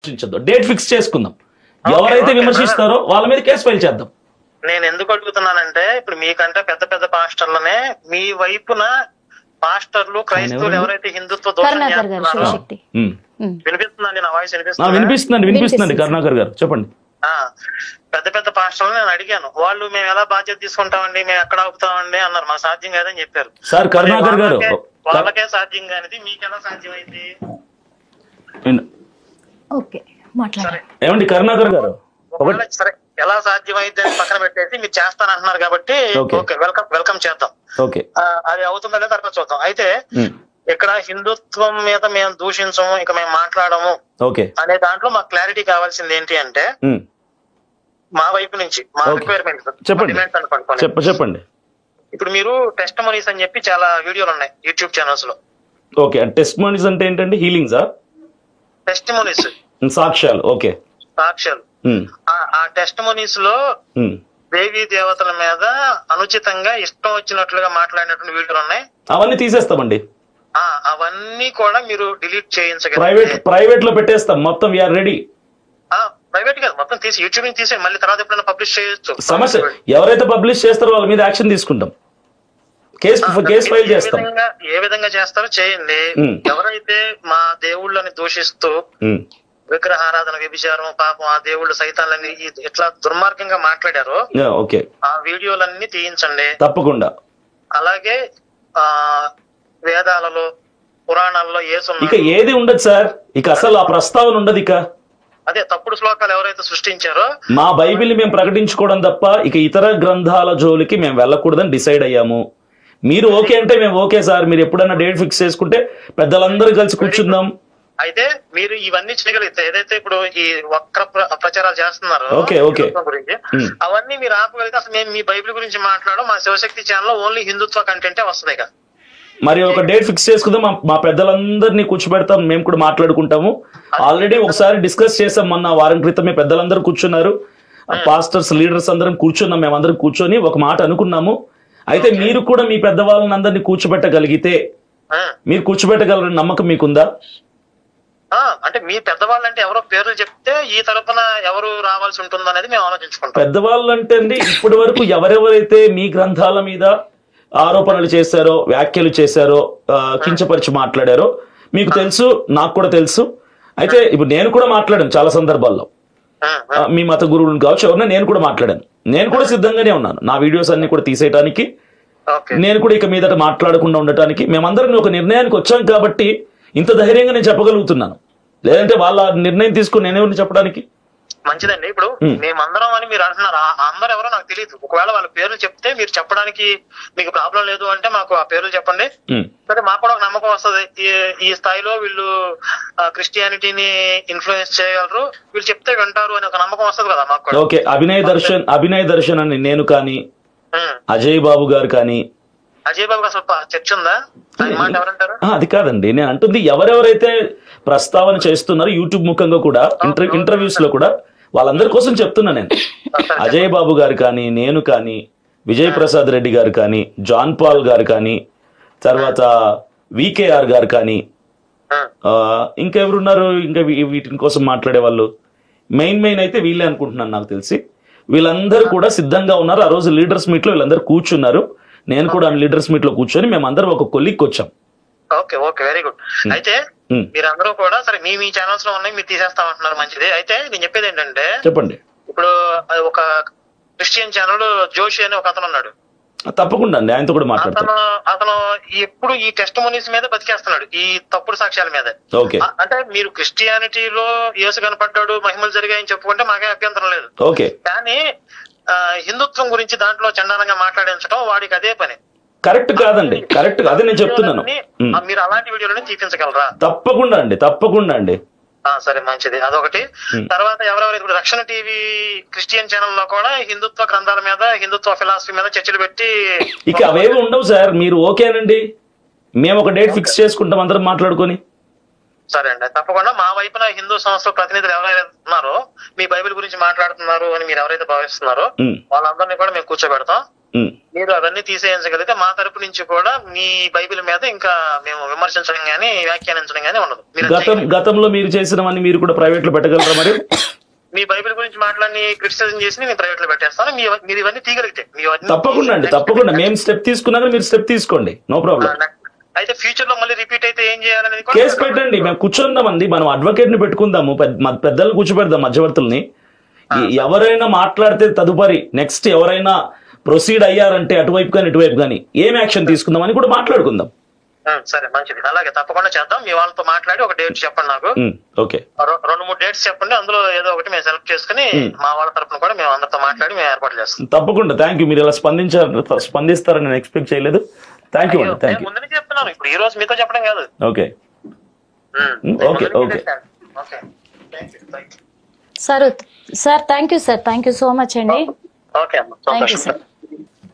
Date fix చేసుకుందాం. ఎవరైతే విమర్శిస్తారో వాళ్ళ మీద కేసు ఫైల్ చేద్దాం. నేను ఎందుకు అడుగుతున్నానంటే ఇప్పుడు మీకంటే పెద్ద పెద్ద పాస్టర్లనే మీ వైపున పాస్టర్లు క్రైస్తవులు ఎవరైతే హిందుత్వ దోషం చేస్తున్నారో వినిపిస్తుందండి నా వాయిస్? వినిపిస్తుందండి కరుణాకర్ గారు చెప్పండి. పెద్ద పెద్ద పాస్టర్లు నేను అడిగాను, వాళ్ళు మేము ఎలా బాధ్యత తీసుకుంటామండి, మేము ఎక్కడ ఆపుతామండి అన్నారు. మా సాధ్యం కాదని చెప్పారు. సార్ కరుణాకర్ గారు వాళ్ళకే సాధ్యం కానిది మీకు ఎలా సాధ్యమైంది? ఏమండి కరుణాకర్ గారు సరే ఎలా సాధ్యమైంది అని పక్కన పెట్టేసి మీరు చేస్తానంటున్నారు కాబట్టి ఓకే వెల్కమ్ చేద్దాం. అది అవుతుందా లేదా తర్వాత చూద్దాం. అయితే ఇక్కడ హిందుత్వం మీద మేము దూషించము, ఇక మేము మాట్లాడము అనే దాంట్లో మాకు క్లారిటీ కావాల్సింది ఏంటి అంటే మా వైపు నుంచి మా రిక్వైర్మెంట్ చెప్పండి. ఇప్పుడు మీరు టెస్టిమోనీస్ అని చెప్పి చాలా వీడియోలు ఉన్నాయి యూట్యూబ్ ఛానల్స్ లో. ఓకే, టెస్టిమోనీస్ అంటే ఏంటండి? హీలింగ్సా? టెస్టిమోనీస్ సాక్ష్యాలు. ఓకే, సాక్ష్యాలు. ఆ టెస్టిమోనీస్ లో దేవీ దేవతల మీద అనుచితంగా ఇష్టం వచ్చినట్లుగా మాట్లాడినటువంటి వీడియోలు ఉన్నాయి. అవన్నీ తీసేస్తామండి. అవన్నీ కూడా మీరు డిలీట్ చేయించగలరు. ప్రైవేట్ లో పెట్టేస్తాం మొత్తం. We are ready. ప్రైవేట్ కాదు, మొత్తం తీసి యూట్యూబ్ నుంచి తీసి మళ్ళీ తర్వాత ఎప్పుడైనా పబ్లిష్ చేయొచ్చు. సమస్య ఎవరైతే పబ్లిష్ చేస్తారో వాళ్ళ మీద యాక్షన్ తీసుకుంటాం. కేసు ఫైల్ చేస్తాం. ఏ విధంగా చేస్తారో చేయండి. ఎవరైతే మా దేవుళ్ళని దూషిస్తూ విగ్రహారాధన, వ్యభిచారం, పాపం, ఆ దేవుళ్ళు సైతాలని ఇట్లా దుర్మార్గంగా మాట్లాడారో ఆ వీడియోలన్నీ తీయించండి తప్పకుండా. అలాగే వేదాలలో, పురాణాల్లో ఇక ఏది ఉండదు సార్. ఇక అసలు ఆ ప్రస్తావన ఉండదు. ఇక అదే తప్పుడు శ్లోకాలు ఎవరైతే సృష్టించారో మా బైబిల్ మేము ప్రకటించుకోవడం తప్ప ఇక ఇతర గ్రంథాల జోలికి మేము వెళ్ళకూడదని డిసైడ్ అయ్యాము. మీరు ఓకే అంటే మేము ఓకే సార్. మీరు ఎప్పుడైనా డేట్ ఫిక్స్ చేసుకుంటే పెద్దలందరూ కలిసి కూర్చుందాం. అయితే మీరు ఇవన్నీ చేయగలిగితే ఏదైతే ఇప్పుడు ఈ వక్ర ప్రచారాలు చేస్తున్నారు గురించి అవన్నీ మీరు ఆపగలిగితే అసలు మేము మీ బైబిల్ గురించి మాట్లాడడం మా శివశక్తి ఛానల్ ఓన్లీ హిందుత్వ కంటెంటే వస్తుంది. మరి ఒక డేట్ ఫిక్స్ చేసుకుందాం. మా పెద్దలందరినీ కూర్చోబెడతాం, మేము కూడా మాట్లాడుకుంటాము. ఆల్రెడీ ఒకసారి డిస్కస్ చేసాం మొన్న వారం క్రితమే. పెద్దలందరూ కూర్చున్నారు, పాస్టర్స్, లీడర్స్ అందరం కూర్చున్నాం. మేమందరం కూర్చొని ఒక మాట అనుకున్నాము. అయితే మీరు కూడా మీ పెద్దవాళ్ళని అందరినీ కూర్చోబెట్టగలిగితే మీరు కూర్చోబెట్టగలరని నమ్మకం మీకుందా? అంటే మీ పెద్దవాళ్ళు అంటే ఎవరో పేర్లు చెప్తే ఈ తరపున ఎవరు రావాల్సి ఉంటుంది అనేది మేము ఆలోచించుకుంటాం. పెద్దవాళ్ళు అంటే అండి ఇప్పటి వరకు ఎవరెవరైతే మీ గ్రంథాల మీద ఆరోపణలు చేశారో, వ్యాఖ్యలు చేశారో, కించపరిచి మాట్లాడారో మీకు తెలుసు, నాకు కూడా తెలుసు. అయితే ఇప్పుడు నేను కూడా మాట్లాడాను చాలా సందర్భాల్లో. మీ మత గురువులను కావచ్చు ఎవరన్నా నేను కూడా మాట్లాడాను. నేను కూడా సిద్ధంగానే ఉన్నాను నా వీడియోస్ అన్ని కూడా తీసేయడానికి. నేను కూడా ఇక మీదట మాట్లాడకుండా ఉండటానికి మేమందరం ఒక నిర్ణయానికి వచ్చాం కాబట్టి ఇంత ధైర్యంగా నేను చెప్పగలుగుతున్నాను. లేదంటే వాళ్ళ నిర్ణయం తీసుకుని నేనేమని చెప్పడానికి. మంచిదండి. ఇప్పుడు మేమందరం అని మీరు అంటున్నారు, అందరూ ఎవరో నాకు తెలియదు. ఒకవేళ వాళ్ళ పేర్లు చెప్తే మీరు చెప్పడానికి మీకు ప్రాబ్లం లేదు అంటే మాకు ఆ పేర్లు చెప్పండి. సరే, మాకు కూడా ఒక నమ్మకం వస్తుంది. ఈ స్థాయిలో వీళ్ళు క్రిస్టియానిటీని ఇన్ఫ్లుయెన్స్ చేయగలరు, వీళ్ళు చెప్తే వింటారు అని ఒక నమ్మకం వస్తుంది కదా మాకు. ఓకే, అభినయ్ దర్శన్ అని నేను కానీ, అజయ్ బాబు గారు కానీ. అజయ్ బాబు అసలు చర్చ ఉందా? మాట ఎవరంటారు? అది కాదండి, నేను అంటుంది ఎవరెవరైతే ప్రస్తావన చేస్తున్నారో యూట్యూబ్ ముఖంగా కూడా ఇంటర్వ్యూస్ లో కూడా వాళ్ళందరి కోసం చెప్తున్నా నేను. అజయ్ బాబు గారు కానీ, నేను కానీ, విజయ్ ప్రసాద్ రెడ్డి గారు కానీ, జాన్ పాల్ గారు కానీ, తర్వాత వికేఆర్ గారు కానీ, ఇంకెవరున్నారు ఇంకా వీటి కోసం మాట్లాడే వాళ్ళు? మెయిన్ అయితే వీళ్ళే అనుకుంటున్నాను నాకు తెలిసి. వీళ్ళందరూ కూడా సిద్ధంగా ఉన్నారు. ఆ రోజు లీడర్స్ మీట్ లో వీళ్ళందరూ కూర్చున్నారు. నేను కూడా లీడర్స్ మీట్ లో కూర్చొని మేమందరం ఒక కొలిక్కి వచ్చాం. Okay, very good. అయితే మీరందరూ కూడా సరే మీ ఛానల్స్ లో ఉన్నాయి, మీరు తీసేస్తామంటున్నారు, మంచిది. అయితే నేను చెప్పేది ఏంటంటే చెప్పండి. ఇప్పుడు ఒక క్రిస్టియన్ ఛానల్ జోషి అని ఒక అతను ఉన్నాడు. తప్పకుండా అండి, ఆయనతో కూడా మాట్లాడతాను. అతను ఎప్పుడు ఈ టెస్టిమోనీస్ మీద బతికేస్తున్నాడు, ఈ తప్పుడు సాక్ష్యాల మీద. అంటే మీరు క్రిస్టియానిటీలో యేసు కనపడ్డాడు, మహిమలు జరిగాయని చెప్పుకుంటే మాకే అభ్యంతరం లేదు. కానీ హిందుత్వం గురించి దాంట్లో చండాలంగా మాట్లాడించడం వాడికి అదే పని. కరెక్ట్ కాదండి, కరెక్ట్. అదే నేను చెప్తున్నాను. మీరు అలాంటి వీడియోలని తీపించగలరా? తప్పకుండా అండి. సరే, మంచిది. అదొకటి. తర్వాత ఎవరెవరైతే రక్షణ టీవీ క్రిస్టియన్ ఛానల్ లో కూడా హిందుత్వ గ్రంథాల మీద, హిందుత్వ ఫిలాసఫీ మీద చర్చలు పెట్టి ఇక అవేవి ఉండవు సార్. మీరు ఓకేనండి, మేము ఒక డేట్ ఫిక్స్ చేసుకుంటాం అందరం మాట్లాడుకొని. సరే అండి, తప్పకుండా. మా వైపున హిందూ సంస్థల ప్రతినిధులు ఎవరైతే ఉన్నారో, మీ బైబిల్ గురించి మాట్లాడుతున్నారు అని మీరు ఎవరైతే భావిస్తున్నారో వాళ్ళందరినీ కూడా మేము కూర్చోబెడతాం. మీరు అవన్నీ తీసేయించగలిగితే మా తరపు నుంచి కూడా మీ బైబిల్ మీద ఇంకా మేము విమర్శించడం గానీ వ్యాఖ్యానించడం గానీ ఉండదు. గతంలో మీరు చేసినవన్నీ మీరు కూడా ప్రైవేట్ లో పెట్టగలరా మరి? మీ బైబిల్ గురించి మాట్లాడి క్రిటిసిజం చేసి నేను ప్రైవేట్ లో పెట్టేస్తాను. మీరు ఇవన్నీ తీయగలిగితే తప్పకుండా అండి, తప్పకుండా మేము స్టెప్ తీసుకున్నాక మీరు స్టెప్ తీసుకోండి, నో ప్రాబ్లం. అయితే ఫ్యూచర్ లో మళ్ళీ రిపీట్ అయితే ఏం చేయాలనేది కేసు పెట్టండి, మేము కూర్చుందామండి, మనం అడ్వకేట్ ని పెట్టుకుందాము, పెద్దలు కూర్చోబెడదాం మధ్యవర్తుల్ని. ఎవరైనా మాట్లాడితే తదుపరి నెక్స్ట్ ఎవరైనా ప్రొసీడ్ అయ్యారంటే అటువైపు కానీ ఇటువైపు కానీ ఏం యాక్షన్ తీసుకుందాం అని కూడా మాట్లాడుకుందాం. సరే మంచిది, అలాగే తప్పకుండా చేద్దాం. మీ వాళ్ళతో మాట్లాడి ఒక డేట్ చెప్పండి నాకు. ఓకే, 2-3 డేట్స్ చెప్పండి, అందులో ఏదో ఒకటి మేము సెలెక్ట్ చేసుకుని మా వాళ్ళ తరపున కూడా మేము అందరితో మాట్లాడి మేము ఏర్పాటు చేస్తాం. తప్పకుండా. థ్యాంక్ యూ, మీరు ఇలా స్పందిస్తారని నేను ఎక్స్పెక్ట్ చేయలేదు. థ్యాంక్ యూ అండి, థ్యాంక్ యూ. ముందు నుంచి చెప్తున్నాను, ఇప్పుడు ఈ రోజు మీతో చెప్పడం కాదు. Okay okay okay sir thank you sir, thank you so much అండి. ఓకే అమ్మా, థ్యాంక్ యూ సార్.